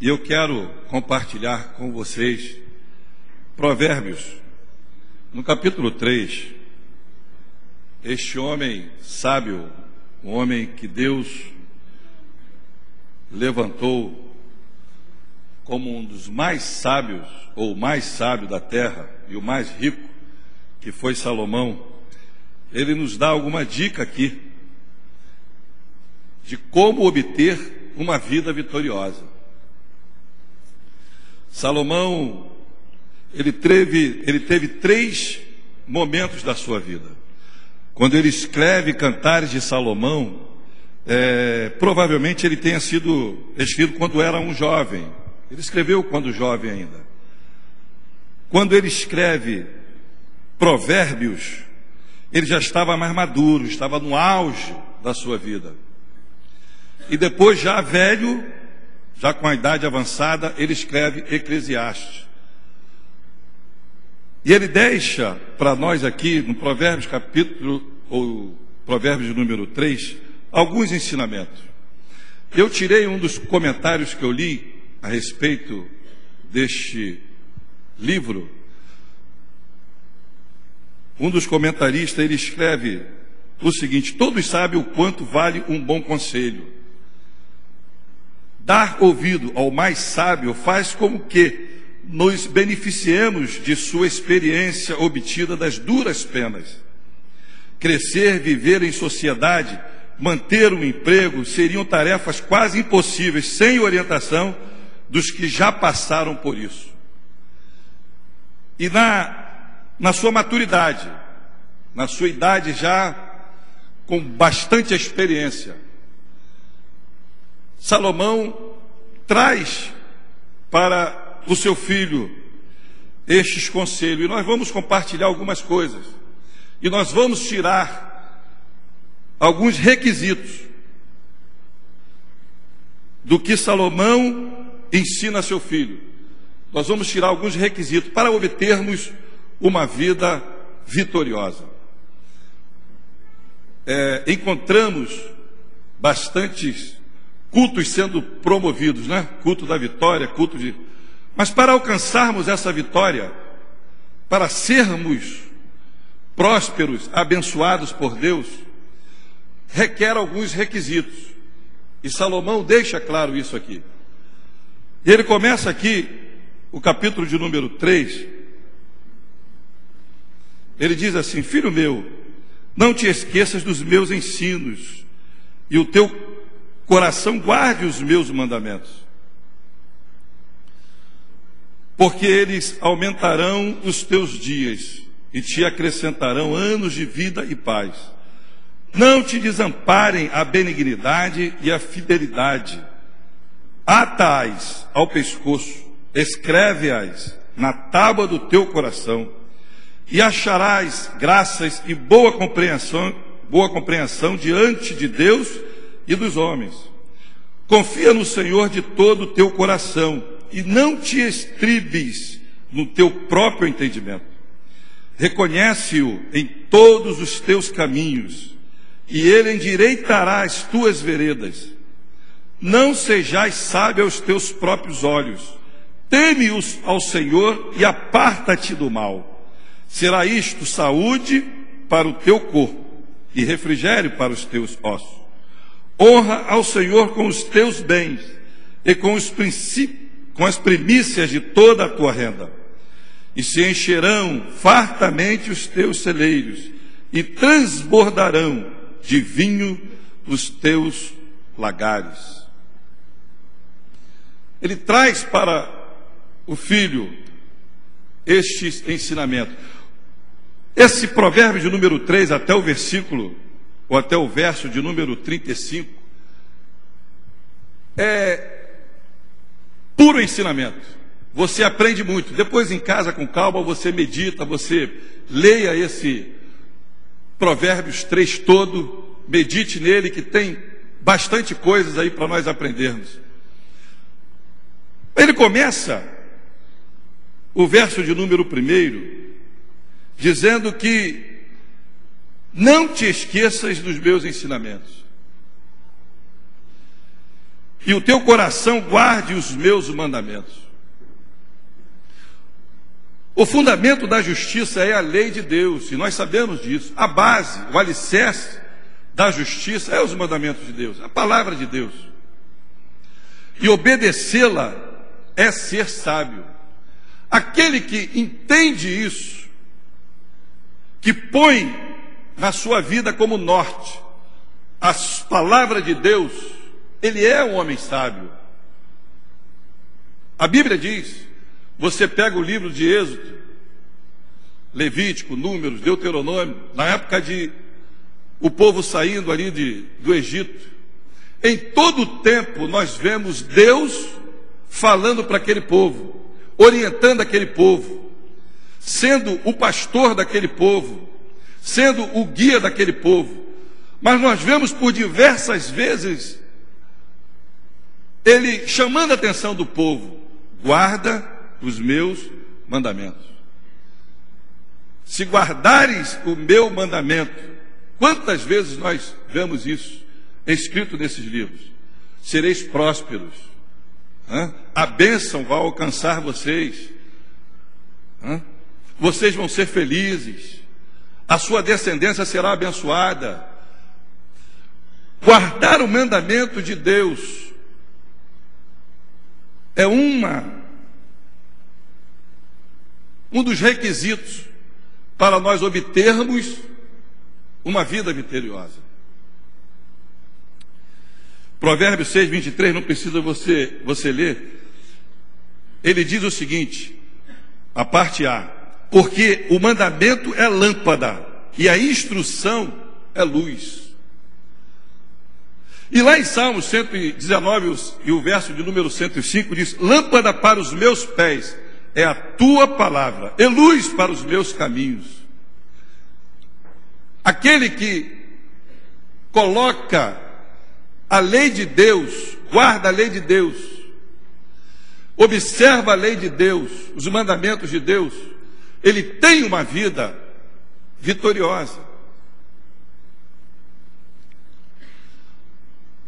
E eu quero compartilhar com vocês Provérbios, no capítulo 3, este homem sábio, um homem que Deus levantou como um dos mais sábios, ou o mais sábio da terra, e o mais rico, que foi Salomão, ele nos dá alguma dica aqui de como obter uma vida vitoriosa. Salomão, ele teve 3 momentos da sua vida. Quando ele escreve Cantares de Salomão, provavelmente ele tenha sido escrito quando era um jovem. Ele escreveu quando jovem ainda. Quando ele escreve Provérbios, ele já estava mais maduro, estava no auge da sua vida. E depois, já velho, já com a idade avançada, ele escreve Eclesiastes. E ele deixa para nós aqui, no Provérbios Provérbios número 3, alguns ensinamentos. Eu tirei um dos comentários que eu li a respeito deste livro. Um dos comentaristas, ele escreve o seguinte: todos sabem o quanto vale um bom conselho. Dar ouvido ao mais sábio faz com que nos beneficiemos de sua experiência obtida das duras penas. Crescer, viver em sociedade, manter um emprego seriam tarefas quase impossíveis sem orientação dos que já passaram por isso. E na sua maturidade, na sua idade já com bastante experiência, Salomão traz para o seu filho estes conselhos. E nós vamos compartilhar algumas coisas. E nós vamos tirar alguns requisitos do que Salomão ensina a seu filho. Nós vamos tirar alguns requisitos para obtermos uma vida vitoriosa. Encontramos bastantes cultos sendo promovidos, né? Culto da vitória, Mas para alcançarmos essa vitória, para sermos prósperos, abençoados por Deus, requer alguns requisitos. E Salomão deixa claro isso aqui. E ele começa aqui, o capítulo de número 3, ele diz assim: filho meu, não te esqueças dos meus ensinos, e o teu coração guarde os meus mandamentos, porque eles aumentarão os teus dias e te acrescentarão anos de vida e paz. Não te desamparem a benignidade e a fidelidade. Ata-as ao pescoço, escreve-as na tábua do teu coração, e acharás graças e boa compreensão diante de Deus e dos homens. Confia no Senhor de todo o teu coração e não te estribes no teu próprio entendimento. Reconhece-o em todos os teus caminhos e ele endireitará as tuas veredas. Não sejais sábio aos teus próprios olhos. Teme-os ao Senhor e aparta-te do mal. Será isto saúde para o teu corpo e refrigério para os teus ossos. Honra ao Senhor com os teus bens e com as primícias de toda a tua renda. E se encherão fartamente os teus celeiros e transbordarão de vinho os teus lagares. Ele traz para o filho estes ensinamentos. Esse provérbio de número 3 até o versículo, ou até o verso de número 35, é puro ensinamento. Você aprende muito. Depois em casa, com calma, você medita, você leia esse Provérbios 3 todo, medite nele, que tem bastante coisas aí para nós aprendermos. Ele começa o verso de número 1 dizendo que não te esqueças dos meus ensinamentos. e o teu coração guarde os meus mandamentos. O fundamento da justiça é a lei de Deus, e nós sabemos disso. A base, o alicerce da justiça é os mandamentos de Deus, a palavra de Deus. E obedecê-la é ser sábio. Aquele que entende isso, que põe na sua vida como norte a palavra de Deus, ele é um homem sábio. A Bíblia diz, você pega o livro de Êxodo, Levítico, Números, Deuteronômio, na época de o povo saindo ali do Egito, em todo o tempo nós vemos Deus falando para aquele povo, orientando aquele povo, sendo o pastor daquele povo, sendo o guia daquele povo. Mas nós vemos por diversas vezes ele chamando a atenção do povo: guarda os meus mandamentos. Se guardares o meu mandamento, quantas vezes nós vemos isso escrito nesses livros? Sereis prósperos, a bênção vai alcançar vocês, vocês vão ser felizes, a sua descendência será abençoada. Guardar o mandamento de Deus é um dos requisitos para nós obtermos uma vida vitoriosa. Provérbios 6, 23, não precisa você ler. Ele diz o seguinte, a parte A: porque o mandamento é lâmpada e a instrução é luz. E lá em Salmos 119 e o verso de número 105 diz: lâmpada para os meus pés é a tua palavra, e luz para os meus caminhos. Aquele que coloca a lei de Deus, guarda a lei de Deus, observa a lei de Deus, os mandamentos de Deus, ele tem uma vida vitoriosa.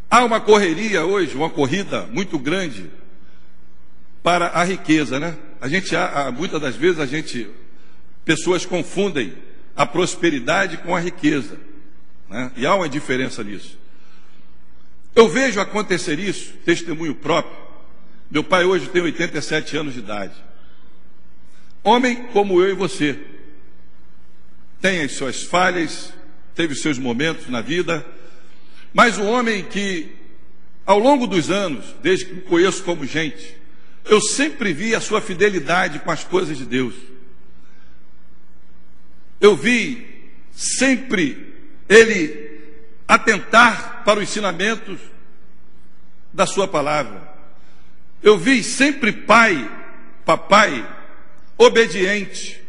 Há uma correria hoje, uma corrida muito grande para a riqueza, né? Muitas das vezes pessoas confundem a prosperidade com a riqueza, né? E há uma diferença nisso. Eu vejo acontecer isso, testemunho próprio. Meu pai hoje tem 87 anos de idade. Homem como eu e você. Tem as suas falhas, teve os seus momentos na vida, mas um homem que, ao longo dos anos, desde que me conheço como gente, eu sempre vi a sua fidelidade com as coisas de Deus. Eu vi sempre ele atentar para os ensinamentos da sua palavra. Eu vi sempre papai, obediente,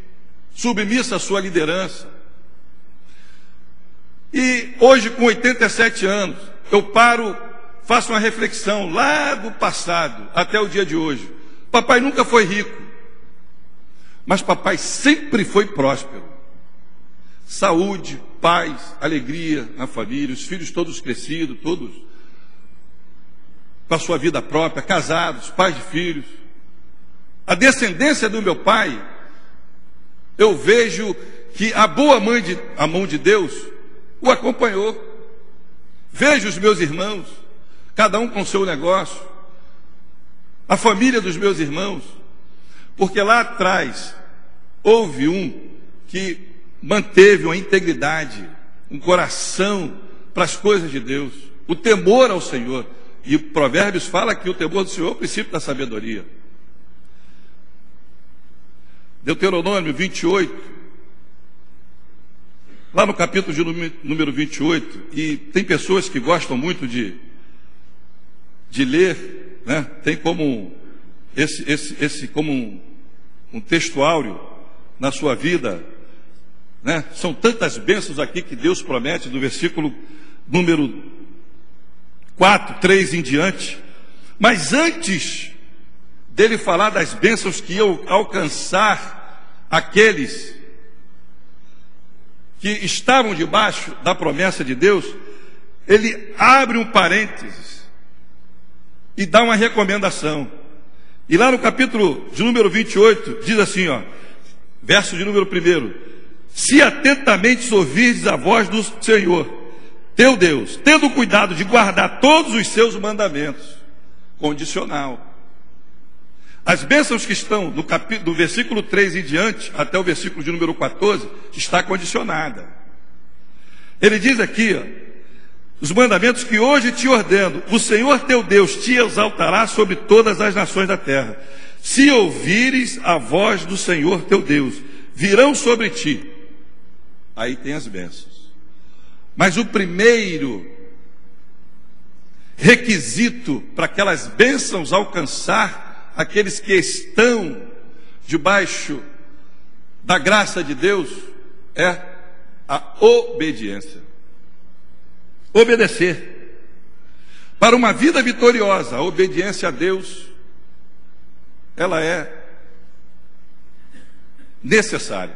submisso à sua liderança. E hoje, com 87 anos, eu faço uma reflexão lá do passado até o dia de hoje. Papai nunca foi rico, mas papai sempre foi próspero. Saúde, paz, alegria na família, os filhos todos crescidos, todos com a sua vida própria, casados, pais de filhos. A descendência do meu pai, eu vejo que a boa mão de Deus o acompanhou. Vejo os meus irmãos, cada um com seu negócio, a família dos meus irmãos, porque lá atrás houve um que manteve uma integridade, um coração para as coisas de Deus, o temor ao Senhor. E o Provérbios fala que o temor do Senhor é o princípio da sabedoria. Deuteronômio 28, lá no capítulo de número 28, e tem pessoas que gostam muito de ler, né? Tem como como um texto áureo na sua vida, né? São tantas bênçãos aqui que Deus promete, do versículo número 4, 3 em diante. Mas antes dele falar das bênçãos que iam alcançar aqueles que estavam debaixo da promessa de Deus, ele abre um parênteses e dá uma recomendação. E lá no capítulo de número 28, diz assim, verso de número 1: se atentamente ouvirdes a voz do Senhor, teu Deus, tendo cuidado de guardar todos os seus mandamentos. Condicional. As bênçãos que estão do versículo 3 em diante, até o versículo de número 14, está condicionada. Ele diz aqui, os mandamentos que hoje te ordeno, o Senhor teu Deus te exaltará sobre todas as nações da terra. Se ouvires a voz do Senhor teu Deus, virão sobre ti. Aí tem as bênçãos. Mas o primeiro requisito para aquelas bênçãos alcançar aqueles que estão debaixo da graça de Deus é a obediência. Obedecer. Para uma vida vitoriosa, a obediência a Deus, ela é necessária.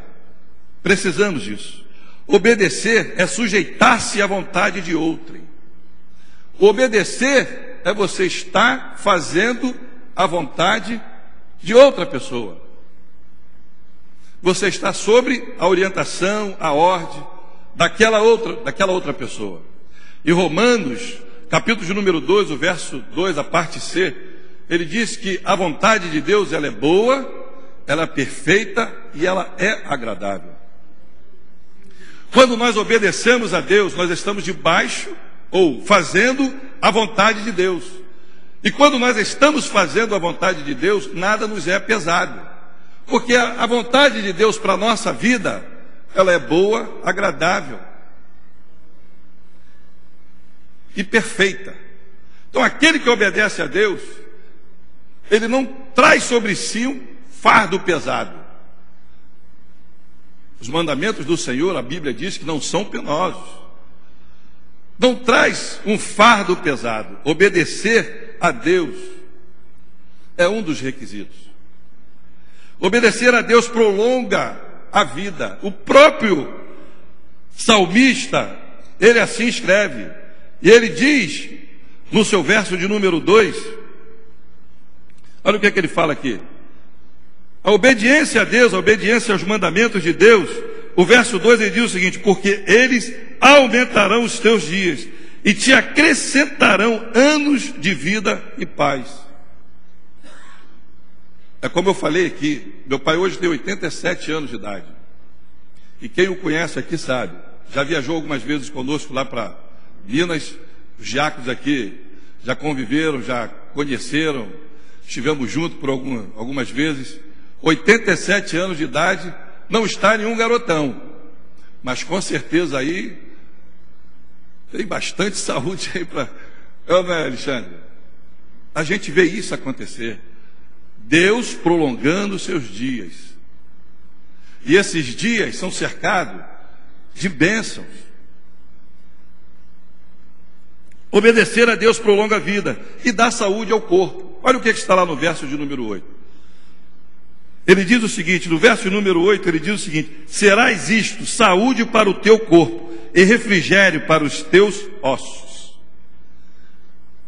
Precisamos disso. Obedecer é sujeitar-se à vontade de outrem. Obedecer é você estar fazendo a vontade de outra pessoa. Você está sobre a orientação, a ordem daquela outra pessoa. E Romanos, capítulo de número 2, o verso 2, a parte C, ele diz que a vontade de Deus, ela é boa, ela é perfeita e ela é agradável. Quando nós obedecemos a Deus, nós estamos debaixo ou fazendo a vontade de Deus. E quando nós estamos fazendo a vontade de Deus, nada nos é pesado. Porque a vontade de Deus para a nossa vida, ela é boa, agradável e perfeita. Então aquele que obedece a Deus, ele não traz sobre si um fardo pesado. Os mandamentos do Senhor, a Bíblia diz que não são penosos. Não traz um fardo pesado. Obedecer a Deus é um dos requisitos. Obedecer a Deus prolonga a vida. O próprio salmista, ele assim escreve. E ele diz, no seu verso de número 2, olha o que é que ele fala aqui. A obediência a Deus, a obediência aos mandamentos de Deus, o verso 2 ele diz o seguinte: porque eles aumentarão os teus dias e te acrescentarão anos de vida e paz. É como eu falei aqui, meu pai hoje tem 87 anos de idade. E quem o conhece aqui sabe, já viajou algumas vezes conosco lá para Minas, os diáconos aqui já conviveram, já conheceram, estivemos juntos por algumas vezes. 87 anos de idade, não está nenhum garotão, mas com certeza aí tem bastante saúde aí para... Não é, Alexandre? A gente vê isso acontecer. Deus prolongando os seus dias. E esses dias são cercados de bênçãos. Obedecer a Deus prolonga a vida e dá saúde ao corpo. Olha o que está lá no verso de número 8. Ele diz o seguinte, no verso número 8, ele diz o seguinte: serás isto, saúde para o teu corpo e refrigério para os teus ossos.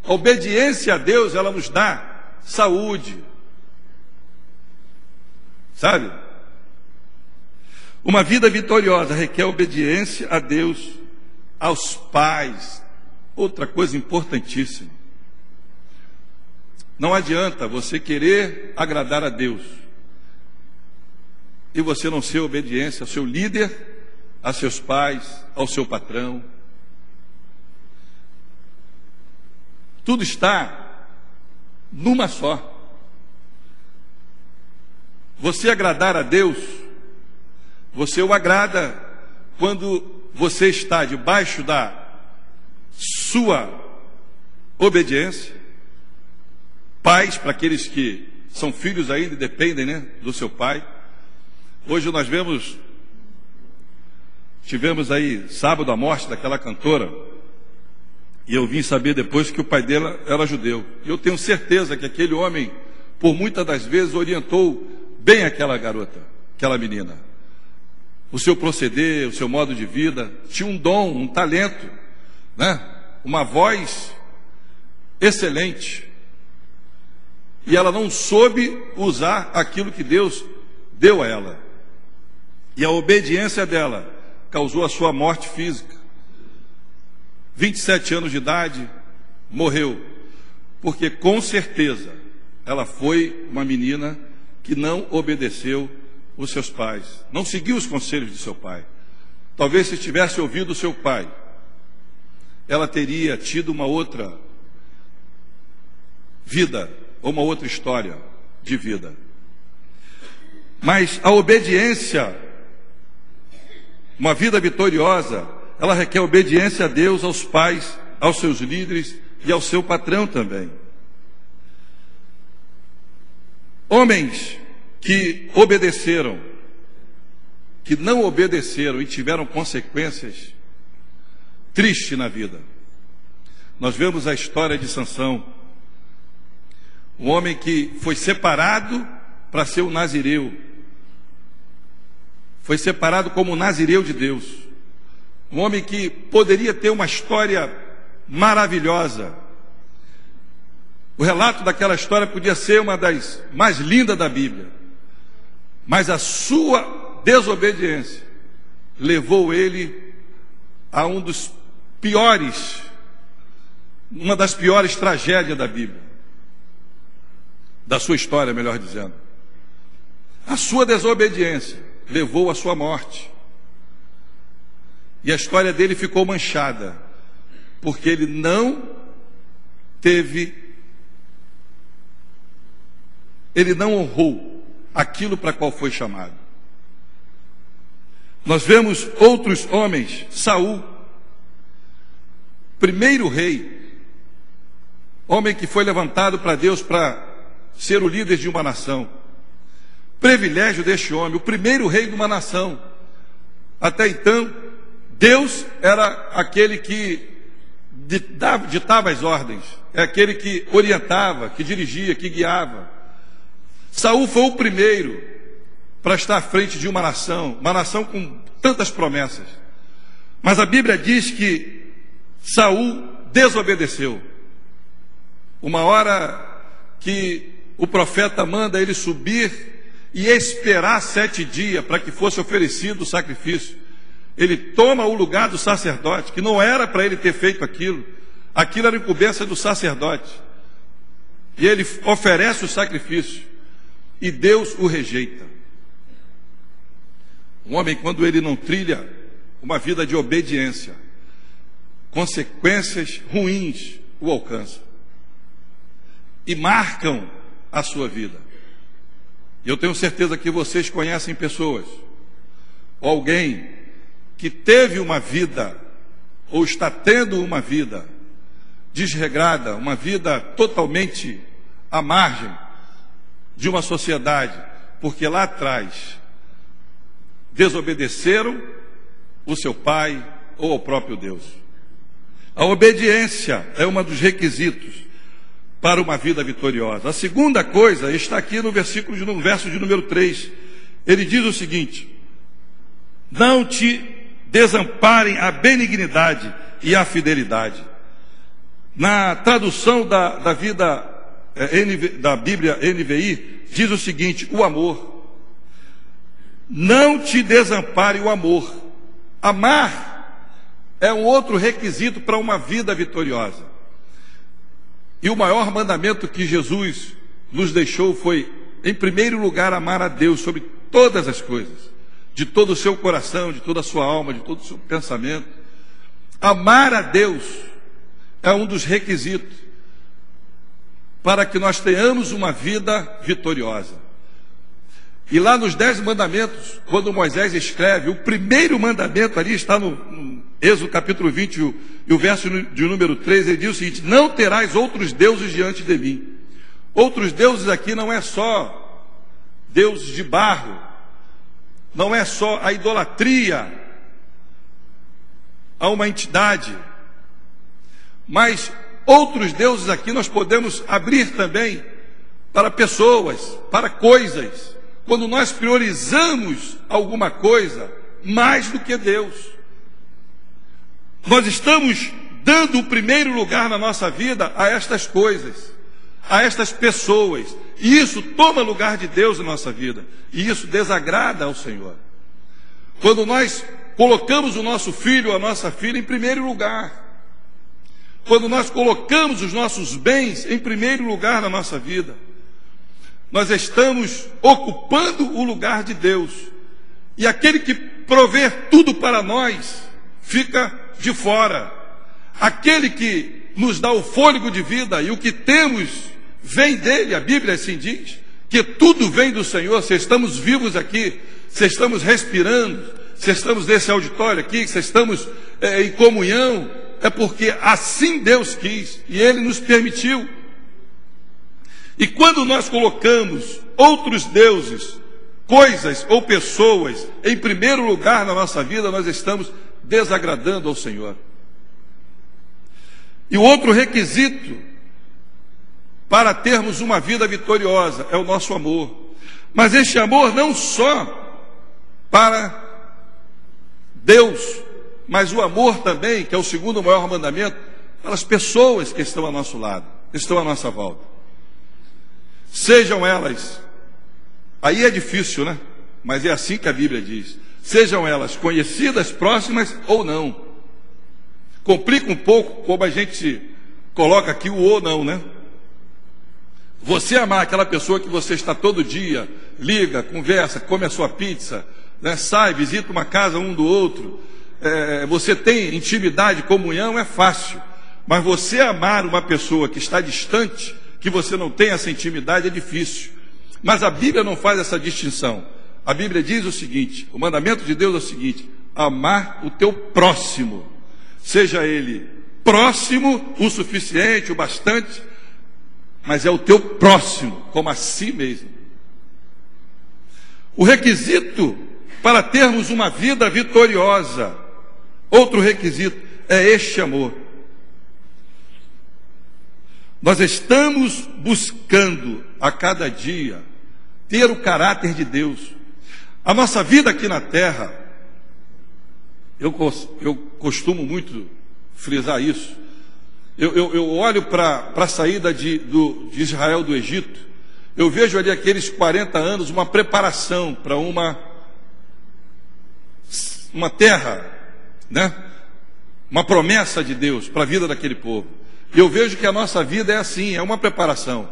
A obediência a Deus, ela nos dá saúde. Sabe? Uma vida vitoriosa requer obediência a Deus, aos pais. Outra coisa importantíssima. Não adianta você querer agradar a Deus e você não ser obediente ao seu líder, a seus pais, ao seu patrão. Tudo está numa só. Você agradar a Deus, você o agrada quando você está debaixo da sua obediência. Pais, para aqueles que são filhos ainda e dependem, né, do seu pai. Hoje nós tivemos aí sábado a morte daquela cantora, e eu vim saber depois que o pai dela era judeu. E eu tenho certeza que aquele homem, por muitas das vezes, orientou bem aquela garota, aquela menina. O seu proceder, o seu modo de vida, tinha um dom, um talento, né? Uma voz excelente. e ela não soube usar aquilo que Deus deu a ela. E a obediência dela causou a sua morte física. 27 anos de idade, morreu. Porque com certeza ela foi uma menina que não obedeceu os seus pais, não seguiu os conselhos de seu pai. Talvez se tivesse ouvido o seu pai, ela teria tido uma outra vida, ou uma outra história de vida. Mas a obediência, uma vida vitoriosa, ela requer obediência a Deus, aos pais, aos seus líderes e ao seu patrão também. Homens que obedeceram, que não obedeceram e tiveram consequências tristes na vida. Nós vemos a história de Sansão, um homem que foi separado para ser um nazireu, foi separado como nazireu de Deus, um homem que poderia ter uma história maravilhosa. O relato daquela história podia ser uma das mais lindas da Bíblia, mas a sua desobediência levou ele a uma das piores tragédias da Bíblia, da sua história, melhor dizendo. A sua desobediência levou à sua morte. E a história dele ficou manchada, porque ele não honrou aquilo para qual foi chamado. Nós vemos outros homens, Saul, primeiro rei, homem que foi levantado para Deus para ser o líder de uma nação. Privilégio deste homem, o primeiro rei de uma nação. Até então, Deus era aquele que ditava as ordens, é aquele que orientava, que dirigia, que guiava. Saul foi o primeiro para estar à frente de uma nação com tantas promessas. Mas a Bíblia diz que Saul desobedeceu. Uma hora que o profeta manda ele subir e esperar 7 dias para que fosse oferecido o sacrifício. Ele toma o lugar do sacerdote, que não era para ele ter feito aquilo. Aquilo era incumbência do sacerdote. E ele oferece o sacrifício. E Deus o rejeita. Um homem, quando ele não trilha uma vida de obediência, consequências ruins o alcançam. E marcam a sua vida. E eu tenho certeza que vocês conhecem pessoas, ou alguém que teve uma vida, ou está tendo uma vida desregrada, uma vida totalmente à margem de uma sociedade, porque lá atrás desobedeceram o seu pai ou ao próprio Deus. A obediência é um dos requisitos para uma vida vitoriosa. A segunda coisa está aqui no verso de número 3. Ele diz o seguinte: não te desamparem a benignidade e a fidelidade. Na tradução da Bíblia NVI, diz o seguinte: o amor. Não te desampare o amor. Amar é um outro requisito para uma vida vitoriosa. E o maior mandamento que Jesus nos deixou foi, em primeiro lugar, amar a Deus sobre todas as coisas, de todo o seu coração, de toda a sua alma, de todo o seu pensamento. Amar a Deus é um dos requisitos para que nós tenhamos uma vida vitoriosa. E lá nos 10 mandamentos, quando Moisés escreve, o primeiro mandamento ali está no Êxodo capítulo 20, e o verso de número 3, ele diz o seguinte: não terás outros deuses diante de mim. Outros deuses aqui não é só deuses de barro, não é só a idolatria a uma entidade, mas outros deuses aqui nós podemos abrir também para pessoas, para coisas, quando nós priorizamos alguma coisa mais do que Deus. Nós estamos dando o primeiro lugar na nossa vida a estas coisas. a estas pessoas. E isso toma lugar de Deus na nossa vida. E isso desagrada ao Senhor. Quando nós colocamos o nosso filho ou a nossa filha em primeiro lugar. Quando nós colocamos os nossos bens em primeiro lugar na nossa vida. Nós estamos ocupando o lugar de Deus. E aquele que provê tudo para nós fica de fora. Aquele que nos dá o fôlego de vida e o que temos vem dele, a Bíblia assim diz, que tudo vem do Senhor. Se estamos vivos aqui, se estamos respirando, se estamos nesse auditório aqui, se estamos em comunhão, é porque assim Deus quis e Ele nos permitiu. E quando nós colocamos outros deuses, coisas ou pessoas em primeiro lugar na nossa vida, nós estamos desagradando ao Senhor. E o outro requisito para termos uma vida vitoriosa é o nosso amor. Mas este amor não só para Deus, mas o amor também, que é o segundo maior mandamento, para as pessoas que estão ao nosso lado, que estão à nossa volta. Sejam elas, aí é difícil, né? Mas é assim que a Bíblia diz. Sejam elas conhecidas, próximas ou não. Complica um pouco como a gente coloca aqui o ou não, né? Você amar aquela pessoa que você está todo dia, liga, conversa, come a sua pizza, né? Sai, visita uma casa um do outro, você tem intimidade, comunhão, é fácil. Mas você amar uma pessoa que está distante, que você não tem essa intimidade, é difícil. Mas a Bíblia não faz essa distinção. A Bíblia diz o seguinte, o mandamento de Deus é o seguinte: amar o teu próximo, seja ele próximo o suficiente, o bastante, mas é o teu próximo, como a si mesmo. O requisito para termos uma vida vitoriosa, outro requisito, é este amor. Nós estamos buscando a cada dia ter o caráter de Deus. A nossa vida aqui na terra, eu costumo muito frisar isso. Eu olho para a saída de Israel do Egito, eu vejo ali aqueles 40 anos, uma preparação para uma terra, né? Uma promessa de Deus para a vida daquele povo. E eu vejo que a nossa vida é assim, é uma preparação.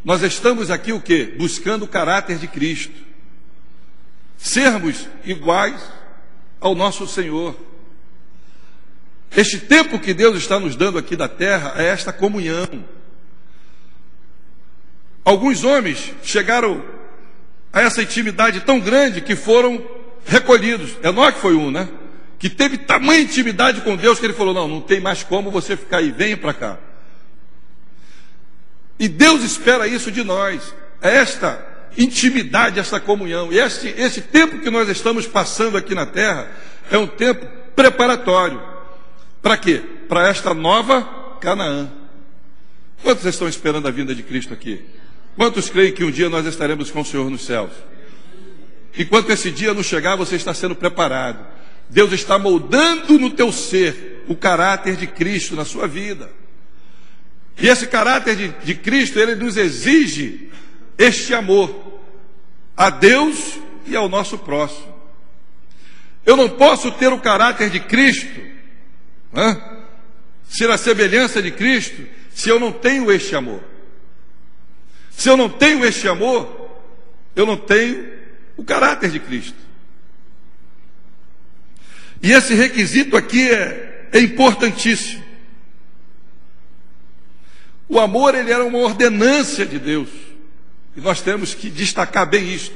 Nós estamos aqui o quê? Buscando o caráter de Cristo. Sermos iguais ao nosso Senhor. Este tempo que Deus está nos dando aqui da terra é esta comunhão. Alguns homens chegaram a essa intimidade tão grande que foram recolhidos. Enoque foi um, né? Que teve tamanha intimidade com Deus que ele falou: não tem mais como você ficar aí, venha para cá. E Deus espera isso de nós, esta intimidade, essa comunhão. E esse tempo que nós estamos passando aqui na terra é um tempo preparatório. Para quê? Para esta nova Canaã. Quantos estão esperando a vinda de Cristo aqui? Quantos creem que um dia nós estaremos com o Senhor nos céus? Enquanto esse dia não chegar, você está sendo preparado. Deus está moldando no teu ser o caráter de Cristo na sua vida. E esse caráter de Cristo, ele nos exige este amor a Deus e ao nosso próximo. Eu não posso ter o caráter de Cristo, ser a semelhança de Cristo, se eu não tenho este amor. Se eu não tenho este amor, eu não tenho o caráter de Cristo. E esse requisito aqui é importantíssimo. O amor, ele era uma ordenança de Deus. E nós temos que destacar bem isto.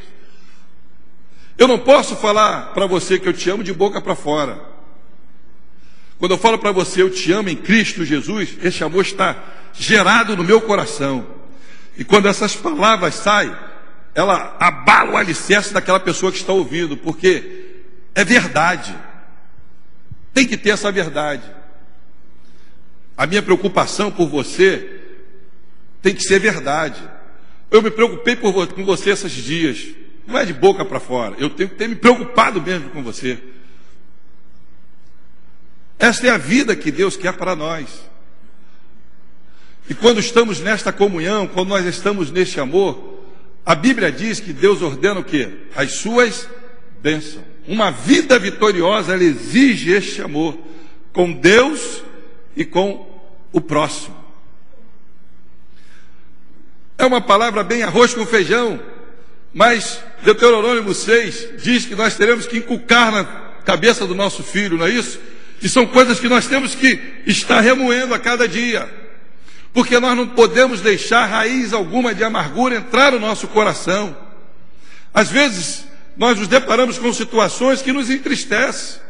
Eu não posso falar para você que eu te amo de boca para fora. Quando eu falo para você eu te amo em Cristo Jesus, esse amor está gerado no meu coração. E quando essas palavras saem, ela abala o alicerce daquela pessoa que está ouvindo, porque é verdade. Tem que ter essa verdade. A minha preocupação por você tem que ser verdade. Eu me preocupei com você esses dias. Não é de boca para fora. Eu tenho que ter me preocupado mesmo com você. Esta é a vida que Deus quer para nós. E quando estamos nesta comunhão, quando nós estamos neste amor, a Bíblia diz que Deus ordena o quê? As suas bênçãos. Uma vida vitoriosa, ela exige este amor com Deus e com o próximo. É uma palavra bem arroz com feijão, mas Deuteronômio 6 diz que nós teremos que inculcar na cabeça do nosso filho, não é isso? E são coisas que nós temos que estar remoendo a cada dia, porque nós não podemos deixar raiz alguma de amargura entrar no nosso coração. Às vezes nós nos deparamos com situações que nos entristecem.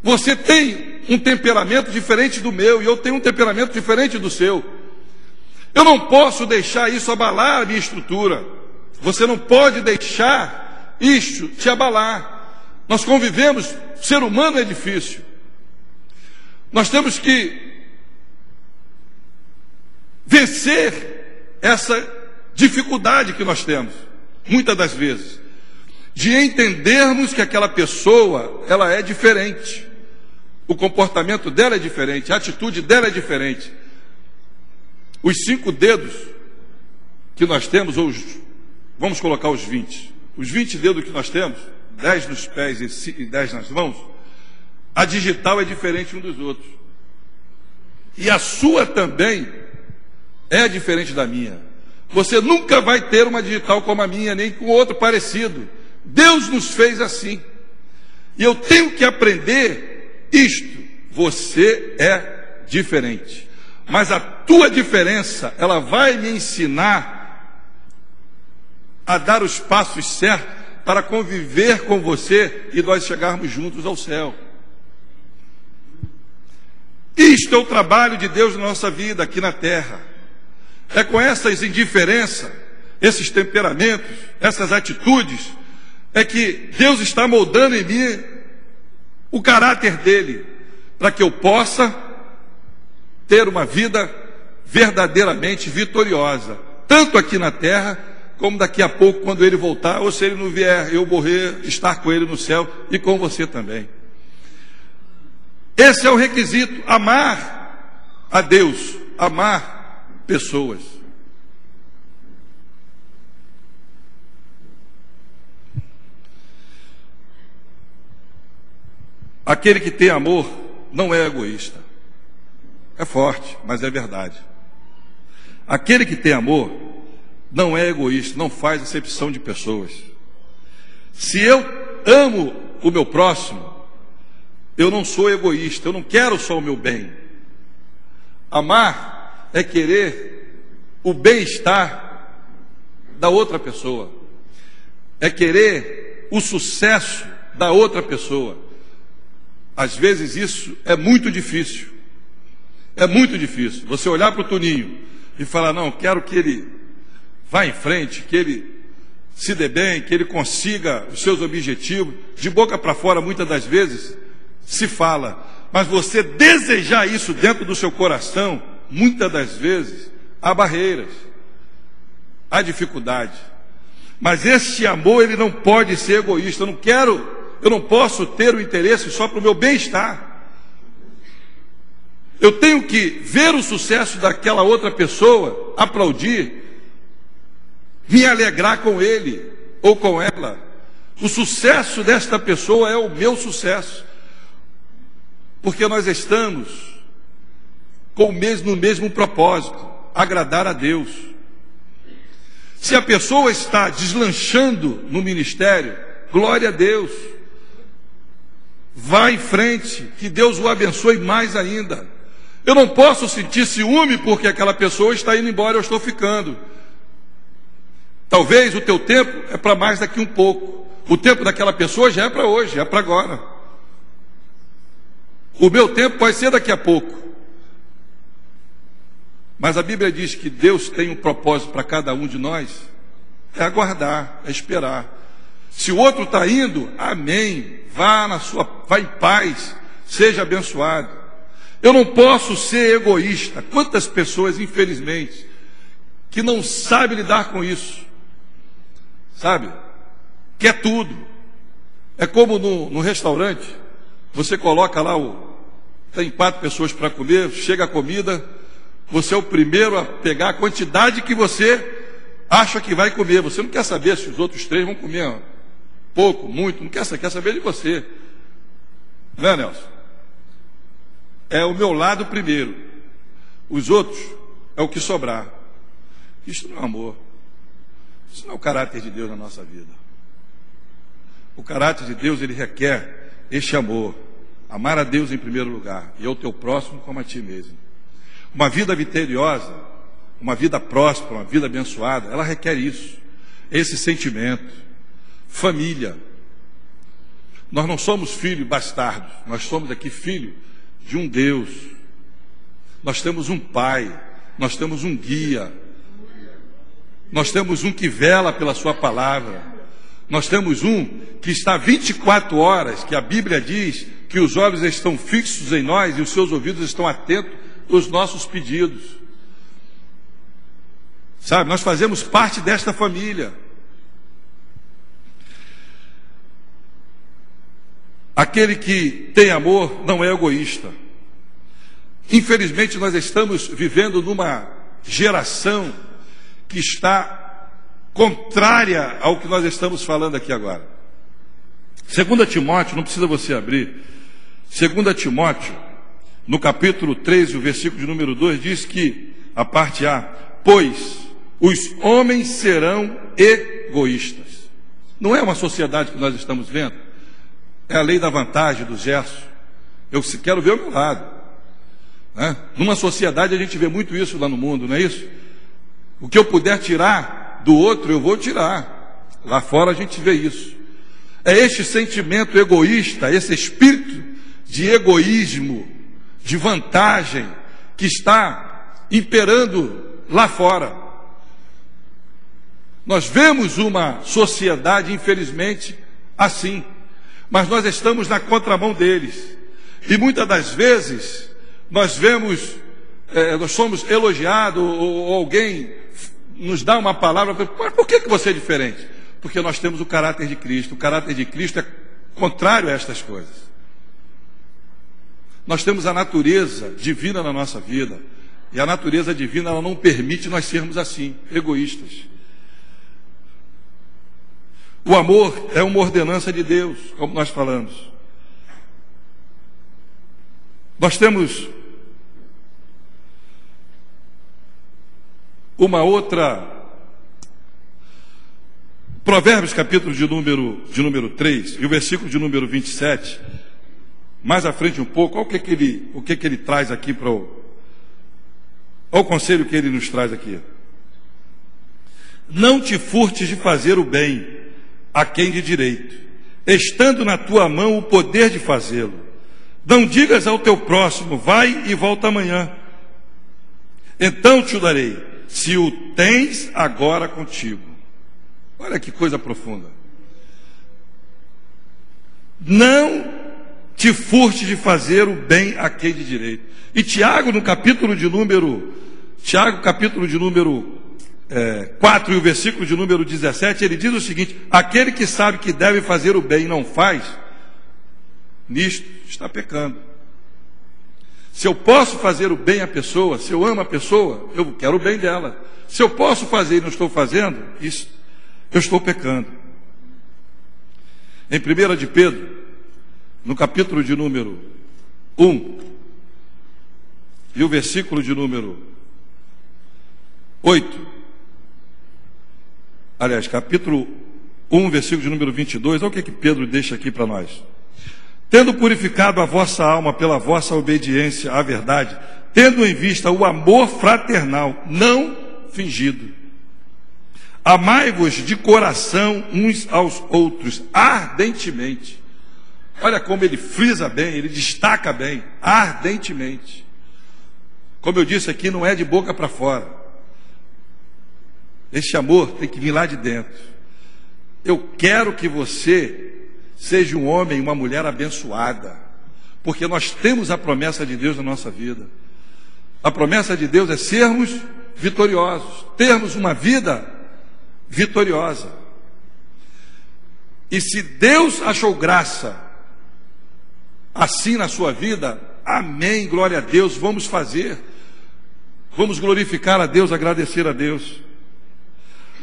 Você tem um temperamento diferente do meu, e eu tenho um temperamento diferente do seu. Eu não posso deixar isso abalar a minha estrutura. Você não pode deixar isto te abalar. Nós convivemos, ser humano é difícil. Nós temos que vencer essa dificuldade que nós temos, muitas das vezes, de entendermos que aquela pessoa, ela é diferente. O comportamento dela é diferente, a atitude dela é diferente. Os 5 dedos que nós temos, vamos colocar os 20. Os 20 dedos que nós temos, 10 nos pés e 10 nas mãos, a digital é diferente um dos outros. E a sua também é diferente da minha. Você nunca vai ter uma digital como a minha, nem com outro parecido. Deus nos fez assim. E eu tenho que aprender isto. Você é diferente. Mas a tua diferença, ela vai me ensinar a dar os passos certos para conviver com você e nós chegarmos juntos ao céu. Isto é o trabalho de Deus na nossa vida aqui na terra. É com essas indiferenças, esses temperamentos, essas atitudes, é que Deus está moldando em mim o caráter dele, para que eu possa ter uma vida verdadeiramente vitoriosa, tanto aqui na terra, como daqui a pouco, quando ele voltar, ou se ele não vier, eu morrer, estar com ele no céu e com você também. Esse é o requisito: amar a Deus, amar pessoas. Aquele que tem amor não é egoísta. É forte, mas é verdade. Aquele que tem amor não é egoísta, não faz acepção de pessoas. Se eu amo o meu próximo, eu não sou egoísta, eu não quero só o meu bem. Amar é querer o bem-estar da outra pessoa, é querer o sucesso da outra pessoa. Às vezes isso é muito difícil. É muito difícil. Você olhar para o Toninho e falar: não, quero que ele vá em frente, que ele se dê bem, que ele consiga os seus objetivos. De boca para fora, muitas das vezes, se fala. Mas você desejar isso dentro do seu coração, muitas das vezes, há barreiras, há dificuldade. Mas esse amor, ele não pode ser egoísta. Eu não posso ter o interesse só para o meu bem-estar. Eu tenho que ver o sucesso daquela outra pessoa, aplaudir, me alegrar com ele ou com ela. O sucesso desta pessoa é o meu sucesso, porque nós estamos no mesmo propósito: agradar a Deus. Se a pessoa está deslanchando no ministério, glória a Deus. Vá em frente, que Deus o abençoe mais ainda. Eu não posso sentir ciúme porque aquela pessoa está indo embora e eu estou ficando. Talvez o teu tempo é para mais daqui um pouco. O tempo daquela pessoa já é para hoje, é para agora. O meu tempo pode ser daqui a pouco. Mas a Bíblia diz que Deus tem um propósito para cada um de nós. É aguardar, é esperar. Se o outro está indo, amém. Vá em paz, seja abençoado. Eu não posso ser egoísta. Quantas pessoas, infelizmente, que não sabem lidar com isso, sabe? Quer tudo. É como no restaurante, você coloca lá tem 4 pessoas para comer, chega a comida, você é o primeiro a pegar a quantidade que você acha que vai comer. Você não quer saber se os outros 3 vão comer pouco, muito, não quer saber de você. Não é, Nelson? É o meu lado primeiro. Os outros é o que sobrar. Isso não é amor. Isso não é o caráter de Deus na nossa vida. O caráter de Deus, ele requer este amor. Amar a Deus em primeiro lugar e ao teu próximo como a ti mesmo. Uma vida vitoriosa, uma vida próspera, uma vida abençoada, ela requer isso. Esse sentimento. Família. Nós não somos filhos bastardos. Nós somos aqui filhos de um Deus. Nós temos um Pai. Nós temos um guia. Nós temos um que vela pela sua palavra. Nós temos um que está 24 horas, que a Bíblia diz que os olhos estão fixos em nós e os seus ouvidos estão atentos aos nossos pedidos. Sabe, nós fazemos parte desta família. Aquele que tem amor não é egoísta. Infelizmente, nós estamos vivendo numa geração que está contrária ao que nós estamos falando aqui agora. 2 Timóteo, não precisa você abrir. 2 Timóteo, no capítulo 3, o versículo de número 2, diz que, a parte A, pois os homens serão egoístas. Não é uma sociedade que nós estamos vendo? É a lei da vantagem, do gesto. Eu quero ver o meu lado. Né? Numa sociedade a gente vê muito isso lá no mundo, não é isso? O que eu puder tirar do outro, eu vou tirar. Lá fora a gente vê isso. É este sentimento egoísta, esse espírito de egoísmo, de vantagem, que está imperando lá fora. Nós vemos uma sociedade, infelizmente, assim. Mas nós estamos na contramão deles. E muitas das vezes, nós vemos, nós somos elogiados, ou alguém nos dá uma palavra, mas por que você é diferente? Porque nós temos o caráter de Cristo. O caráter de Cristo é contrário a estas coisas. Nós temos a natureza divina na nossa vida. E a natureza divina, ela não permite nós sermos assim, egoístas. O amor é uma ordenança de Deus, como nós falamos. Nós temos uma outra... Provérbios, capítulo de número 3, e o versículo de número 27, mais à frente um pouco, olha o que ele traz aqui para o... Olha o conselho que ele nos traz aqui. Não te furtes de fazer o bem a quem de direito, estando na tua mão o poder de fazê-lo. Não digas ao teu próximo, vai e volta amanhã. Então te o darei, se o tens agora contigo. Olha que coisa profunda. Não te furte de fazer o bem a quem de direito. E Tiago, no capítulo de número 4 e o versículo de número 17, ele diz o seguinte: aquele que sabe que deve fazer o bem e não faz, nisto está pecando. Se eu posso fazer o bem à pessoa, se eu amo a pessoa, eu quero o bem dela. Se eu posso fazer e não estou fazendo, isso eu estou pecando. Em 1 de Pedro, no capítulo de número 1, e o versículo de número 8, aliás, capítulo 1, versículo de número 22, olha o que Pedro deixa aqui para nós. Tendo purificado a vossa alma pela vossa obediência à verdade, tendo em vista o amor fraternal, não fingido. Amai-vos de coração uns aos outros, ardentemente. Olha como ele frisa bem, ele destaca bem, ardentemente. Como eu disse aqui, não é de boca para fora. Este amor tem que vir lá de dentro. Eu quero que você seja um homem e uma mulher abençoada, porque nós temos a promessa de Deus na nossa vida. A promessa de Deus é sermos vitoriosos, termos uma vida vitoriosa. E se Deus achou graça assim na sua vida, amém, glória a Deus, vamos fazer. Vamos glorificar a Deus, agradecer a Deus.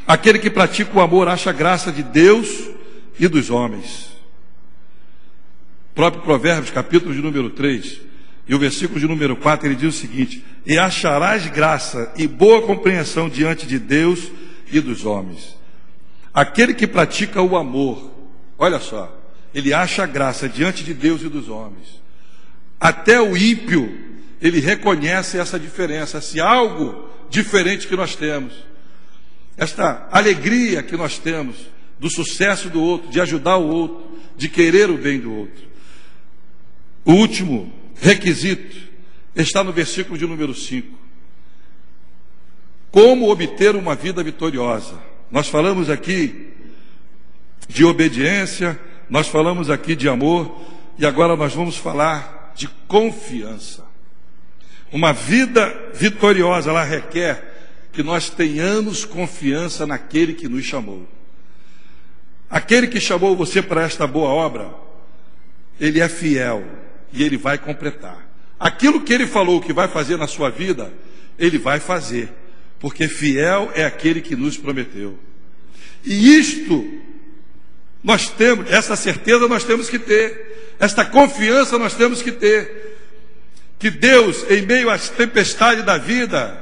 Aquele que pratica o amor acha graça de Deus e dos homens. O próprio Provérbios, capítulo de número 3, e o versículo de número 4, ele diz o seguinte: e acharás graça e boa compreensão diante de Deus e dos homens. Aquele que pratica o amor, olha só, ele acha graça diante de Deus e dos homens. Até o ímpio, ele reconhece essa diferença, esse algo diferente que nós temos. Esta alegria que nós temos do sucesso do outro, de ajudar o outro, de querer o bem do outro. O último requisito está no versículo de número 5. Como obter uma vida vitoriosa? Nós falamos aqui de obediência, nós falamos aqui de amor, e agora nós vamos falar de confiança. Uma vida vitoriosa, ela requer que nós tenhamos confiança naquele que nos chamou. Aquele que chamou você para esta boa obra, ele é fiel e ele vai completar. Aquilo que ele falou que vai fazer na sua vida, ele vai fazer, porque fiel é aquele que nos prometeu. E isto, nós temos, essa certeza nós temos que ter, esta confiança nós temos que ter, que Deus, em meio às tempestades da vida,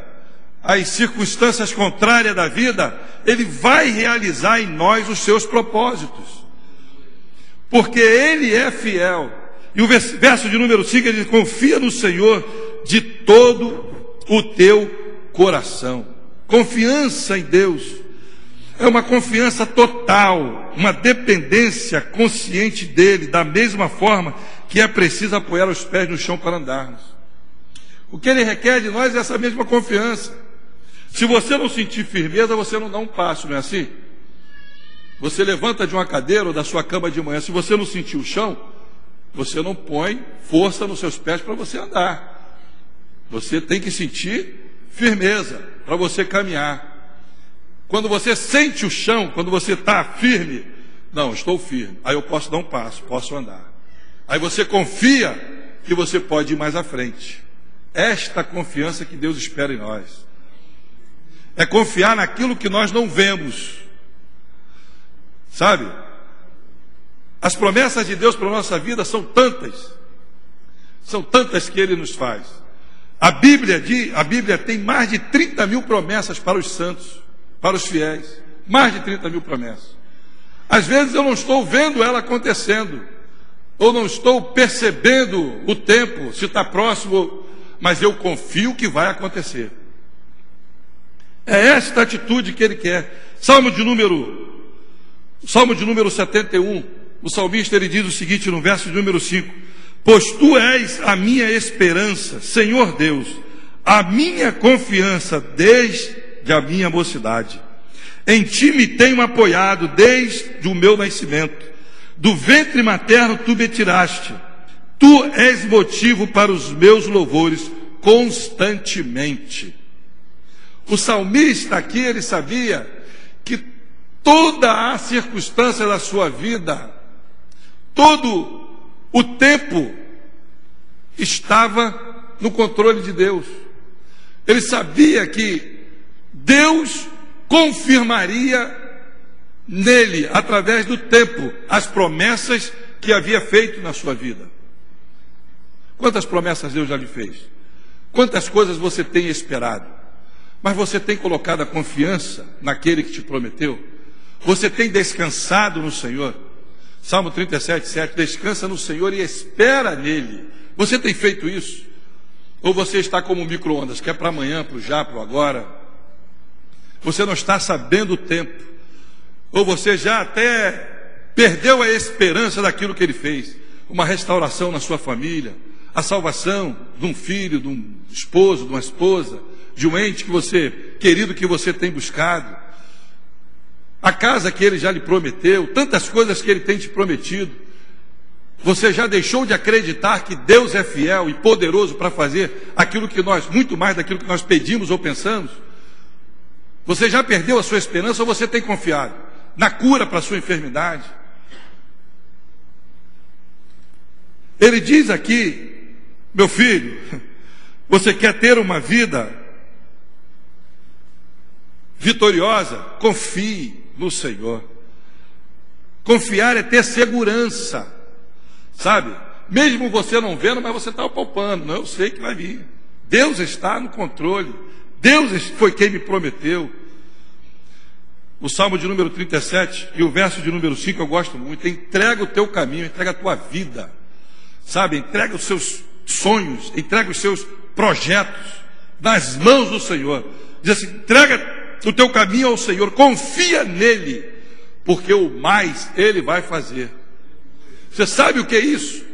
às circunstâncias contrárias da vida, Ele vai realizar em nós os seus propósitos, porque Ele é fiel. E o verso de número 5, ele diz: confia no Senhor de todo o teu coração. Confiança em Deus é uma confiança total, uma dependência consciente dEle, da mesma forma que é preciso apoiar os pés no chão para andarmos. O que Ele requer de nós é essa mesma confiança. Se você não sentir firmeza, você não dá um passo, não é assim? Você levanta de uma cadeira ou da sua cama de manhã, se você não sentir o chão, você não põe força nos seus pés para você andar. Você tem que sentir firmeza para você caminhar. Quando você sente o chão, quando você está firme, não, estou firme, aí eu posso dar um passo, posso andar. Aí você confia que você pode ir mais à frente. Esta confiança que Deus espera em nós. É confiar naquilo que nós não vemos. Sabe? As promessas de Deus para a nossa vida são tantas que Ele nos faz. A Bíblia tem mais de 30 mil promessas para os santos, para os fiéis. Mais de 30 mil promessas. Às vezes eu não estou vendo ela acontecendo, ou não estou percebendo o tempo, se está próximo, mas eu confio que vai acontecer. É esta atitude que Ele quer. Salmo de número 71, o salmista ele diz o seguinte no verso de número 5: pois Tu és a minha esperança, Senhor Deus, a minha confiança desde a minha mocidade. Em Ti me tenho apoiado desde o meu nascimento. Do ventre materno Tu me tiraste. Tu és motivo para os meus louvores constantemente. O salmista aqui, ele sabia que toda a circunstância da sua vida, todo o tempo, estava no controle de Deus. Ele sabia que Deus confirmaria nele, através do tempo, as promessas que havia feito na sua vida. Quantas promessas Deus já lhe fez? Quantas coisas você tem esperado? Mas você tem colocado a confiança naquele que te prometeu? Você tem descansado no Senhor? Salmo 37:7, descansa no Senhor e espera nele. Você tem feito isso? Ou você está como um micro-ondas, que é para amanhã, para o já, para o agora? Você não está sabendo o tempo. Ou você já até perdeu a esperança daquilo que Ele fez. Uma restauração na sua família, a salvação de um filho, de um esposo, de uma esposa, de um ente querido que você tem buscado, a casa que Ele já lhe prometeu, tantas coisas que Ele tem te prometido. Você já deixou de acreditar que Deus é fiel e poderoso para fazer aquilo que nós, muito mais daquilo que nós pedimos ou pensamos? Você já perdeu a sua esperança ou você tem confiado na cura para a sua enfermidade? Ele diz aqui: meu filho, você quer ter uma vida vitoriosa, confie no Senhor. Confiar é ter segurança, sabe? Mesmo você não vendo, mas você está palpando. Não, eu sei que vai vir. Deus está no controle. Deus foi quem me prometeu. O Salmo de número 37 e o verso de número 5 eu gosto muito. Entrega o teu caminho, entrega a tua vida, sabe? Entrega os seus sonhos, entrega os seus projetos nas mãos do Senhor. Diz assim, entrega o teu caminho ao Senhor, confia nele, porque o mais ele vai fazer. Você sabe o que é isso?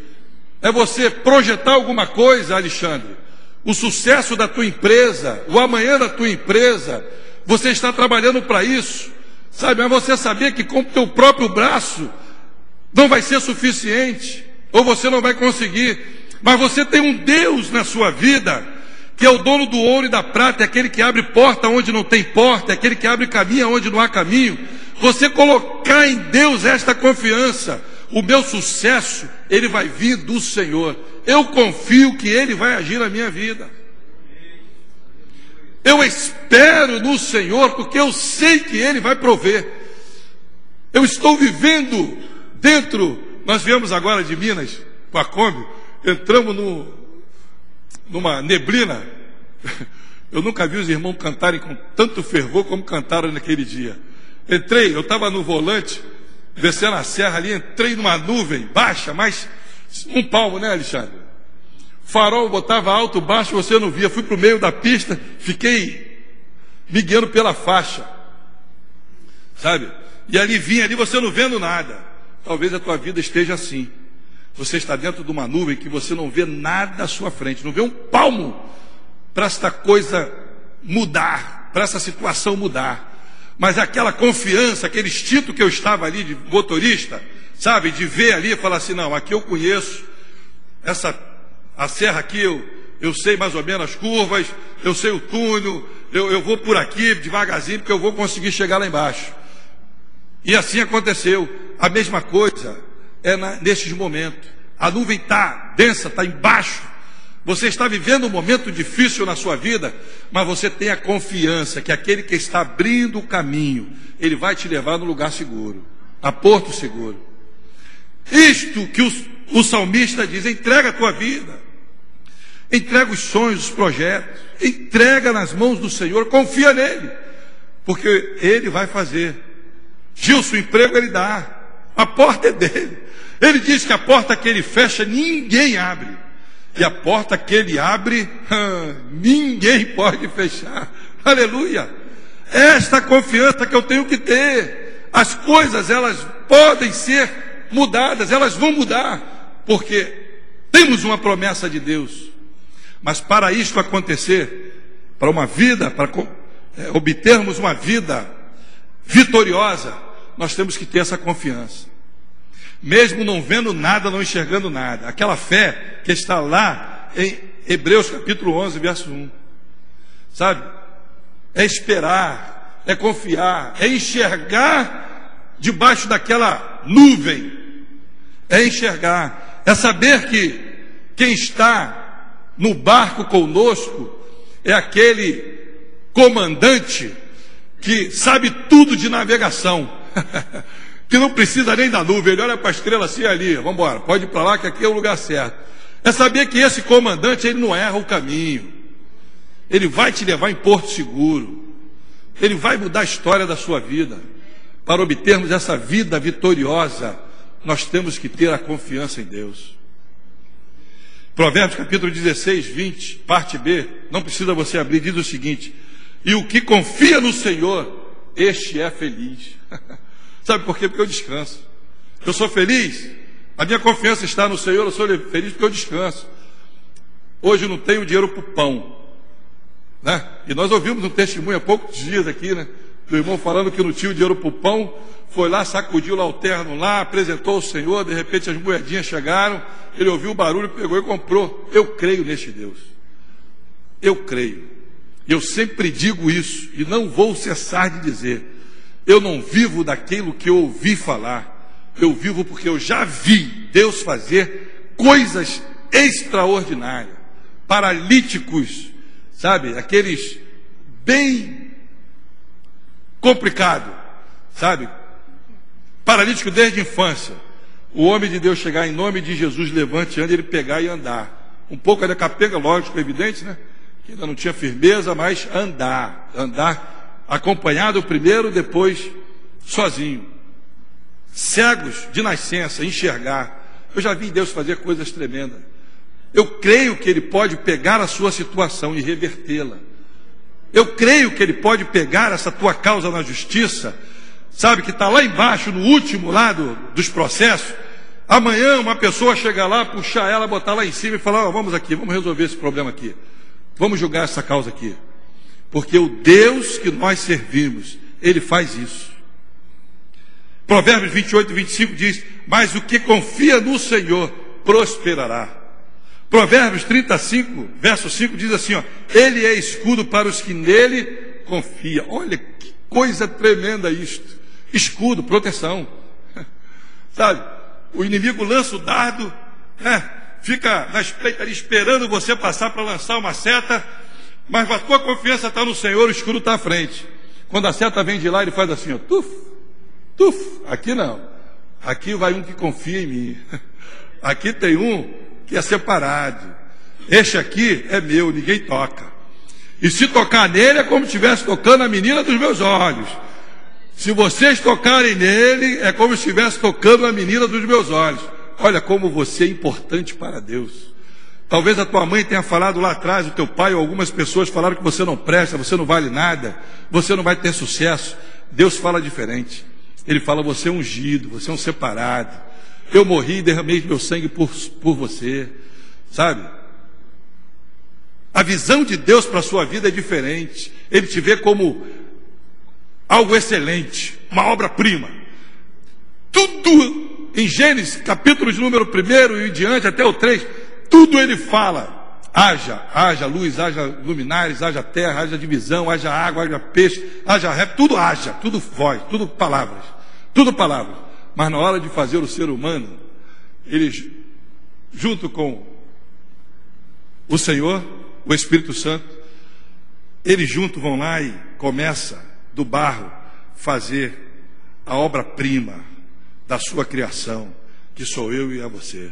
É você projetar alguma coisa, Alexandre, o sucesso da tua empresa, o amanhã da tua empresa, você está trabalhando para isso, sabe? Mas você saber que com o teu próprio braço não vai ser suficiente, ou você não vai conseguir, mas você tem um Deus na sua vida, que é o dono do ouro e da prata, é aquele que abre porta onde não tem porta, é aquele que abre caminho onde não há caminho. Você colocar em Deus esta confiança, o meu sucesso, ele vai vir do Senhor. Eu confio que ele vai agir na minha vida. Eu espero no Senhor, porque eu sei que ele vai prover. Eu estou vivendo dentro, nós viemos agora de Minas, com a Kombi, entramos numa neblina. Eu nunca vi os irmãos cantarem com tanto fervor como cantaram naquele dia. Eu estava no volante, descendo a serra ali, entrei numa nuvem baixa, mas um palmo, né, Alexandre? Farol botava alto, baixo, você não via. Fui para o meio da pista, fiquei me guiando pela faixa, sabe? E ali vinha, ali você não vendo nada. Talvez a tua vida esteja assim. Você está dentro de uma nuvem que você não vê nada à sua frente, não vê um palmo para esta coisa mudar, para essa situação mudar. Mas aquela confiança, aquele instinto que eu estava ali de motorista, sabe, de ver ali e falar assim, não, aqui eu conheço, a serra aqui eu sei mais ou menos as curvas, eu sei o túnel, eu vou por aqui devagarzinho porque eu vou conseguir chegar lá embaixo. E assim aconteceu. A mesma coisa é nesses momentos. A nuvem está densa, está embaixo. Você está vivendo um momento difícil na sua vida, mas você tem a confiança que aquele que está abrindo o caminho, ele vai te levar no lugar seguro, a porto seguro. Isto que o salmista diz, entrega a tua vida, entrega os sonhos, os projetos, entrega nas mãos do Senhor, confia nele, porque ele vai fazer. Gilson, o emprego ele dá, a porta é dele. Ele diz que a porta que ele fecha, ninguém abre. E a porta que ele abre, ninguém pode fechar. Aleluia! Esta confiança que eu tenho que ter. As coisas, elas podem ser mudadas, elas vão mudar, porque temos uma promessa de Deus. Mas para isto acontecer, para uma vida, para obtermos uma vida vitoriosa, nós temos que ter essa confiança. Mesmo não vendo nada, não enxergando nada. Aquela fé que está lá em Hebreus capítulo 11, verso 1. Sabe? É esperar, é confiar, é enxergar debaixo daquela nuvem. É enxergar, é saber que quem está no barco conosco é aquele comandante que sabe tudo de navegação. Que não precisa nem da nuvem, ele olha para a estrela assim ali, vamos embora, pode ir para lá que aqui é o lugar certo. É saber que esse comandante, ele não erra o caminho, ele vai te levar em porto seguro, ele vai mudar a história da sua vida. Para obtermos essa vida vitoriosa, nós temos que ter a confiança em Deus. Provérbios capítulo 16, 20, parte B, não precisa você abrir, diz o seguinte, e o que confia no Senhor, este é feliz. Sabe por quê? Porque eu descanso. Eu sou feliz, a minha confiança está no Senhor, eu sou feliz porque eu descanso. Hoje eu não tenho dinheiro para o pão, né? E nós ouvimos um testemunho há poucos dias aqui, né? Do irmão falando que não tinha dinheiro para o pão, foi lá, sacudiu lá o terno lá, apresentou ao Senhor, de repente as moedinhas chegaram, ele ouviu o barulho, pegou e comprou. Eu creio neste Deus. Eu creio. Eu sempre digo isso e não vou cessar de dizer. Eu não vivo daquilo que eu ouvi falar. Eu vivo porque eu já vi Deus fazer coisas extraordinárias. Paralíticos, sabe? Aqueles bem complicado, sabe? Paralítico desde a infância. O homem de Deus chegar em nome de Jesus, levante, ande, ele pegar e andar. Um pouco ainda capenga, lógico, evidente, né? Que ainda não tinha firmeza, mas andar acompanhado primeiro, depois sozinho. Cegos de nascença, enxergar. Eu já vi Deus fazer coisas tremendas. Eu creio que Ele pode pegar a sua situação e revertê-la. Eu creio que Ele pode pegar essa tua causa na justiça, sabe, que está lá embaixo, no último lado dos processos. Amanhã uma pessoa chegar lá, puxar ela, botar lá em cima e falar, vamos aqui, vamos resolver esse problema aqui. Vamos julgar essa causa aqui. Porque o Deus que nós servimos, Ele faz isso. Provérbios 28 e 25 diz, mas o que confia no Senhor prosperará. Provérbios 35, verso 5 diz assim, Ele é escudo para os que nele confiam. Olha que coisa tremenda isto. Escudo, proteção. Sabe, o inimigo lança o dardo, fica na espreita esperando você passar para lançar uma seta, mas a tua confiança está no Senhor, o escudo está à frente. Quando a seta vem de lá, ele faz assim, tuf, aqui não. Aqui vai um que confia em mim. Aqui tem um que é separado. Este aqui é meu, ninguém toca. E se tocar nele é como se estivesse tocando a menina dos meus olhos. Se vocês tocarem nele, é como se estivesse tocando a menina dos meus olhos. Olha como você é importante para Deus. Talvez a tua mãe tenha falado lá atrás, o teu pai ou algumas pessoas falaram que você não presta, você não vale nada, você não vai ter sucesso. Deus fala diferente. Ele fala, você é ungido, você é um separado. Eu morri e derramei meu sangue por você. Sabe? A visão de Deus para a sua vida é diferente. Ele te vê como algo excelente, uma obra-prima. Tudo em Gênesis, capítulo de número 1 e diante, até o 3, tudo ele fala. Haja luz, haja luminares, haja terra, haja divisão, haja água, haja peixe, haja réptil, tudo haja, tudo voz, tudo palavras. Mas na hora de fazer o ser humano, eles, junto com o Senhor, o Espírito Santo, eles juntos vão lá e começa do barro fazer a obra-prima da sua criação, que sou eu e é você.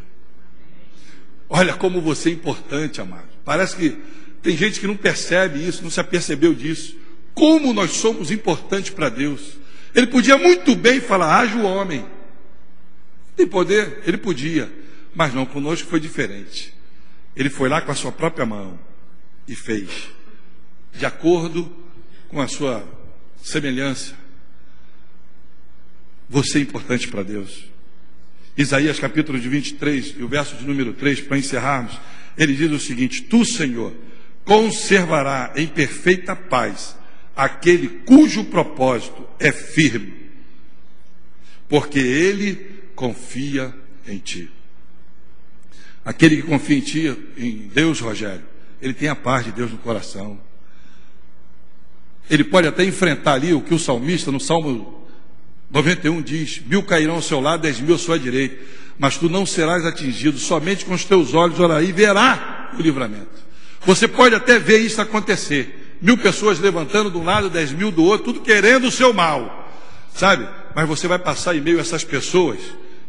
Olha como você é importante, amado. Parece que tem gente que não percebe isso, não se apercebeu disso. Como nós somos importantes para Deus. Ele podia muito bem falar, haja o homem. Tem poder? Ele podia. Mas não, conosco foi diferente. Ele foi lá com a sua própria mão e fez. De acordo com a sua semelhança. Você é importante para Deus. Isaías capítulo de 23 e o verso de número 3, para encerrarmos, ele diz o seguinte: Tu, Senhor, conservará em perfeita paz aquele cujo propósito é firme, porque ele confia em ti. Aquele que confia em ti, em Deus, Rogério, ele tem a paz de Deus no coração. Ele pode até enfrentar ali o que o salmista no Salmo 91 diz: 1000 cairão ao seu lado, 10.000 à sua direita, mas tu não serás atingido, somente com os teus olhos orará e verá o livramento. Você pode até ver isso acontecer, 1000 pessoas levantando de um lado, 10.000 do outro, tudo querendo o seu mal, sabe? Mas você vai passar em meio a essas pessoas,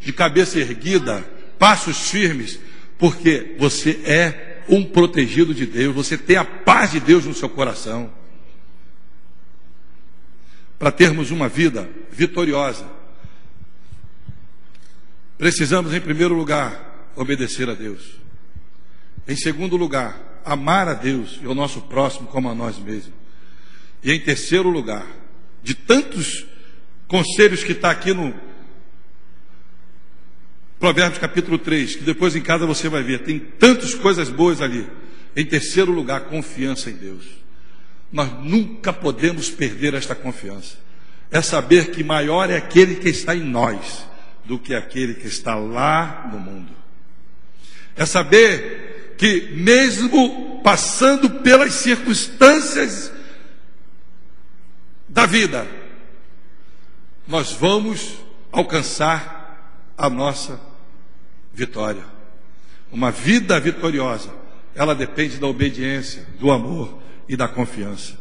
de cabeça erguida, passos firmes, porque você é um protegido de Deus, você tem a paz de Deus no seu coração. Para termos uma vida vitoriosa, precisamos, em primeiro lugar, obedecer a Deus. Em segundo lugar, amar a Deus e ao nosso próximo como a nós mesmos. E em terceiro lugar, de tantos conselhos que está aqui no Provérbios capítulo 3, que depois em casa você vai ver, tem tantas coisas boas ali. Em terceiro lugar, confiança em Deus. Nós nunca podemos perder esta confiança. É saber que maior é aquele que está em nós do que aquele que está lá no mundo. É saber que mesmo passando pelas circunstâncias da vida, nós vamos alcançar a nossa vitória. Uma vida vitoriosa, ela depende da obediência, do amor e da confiança.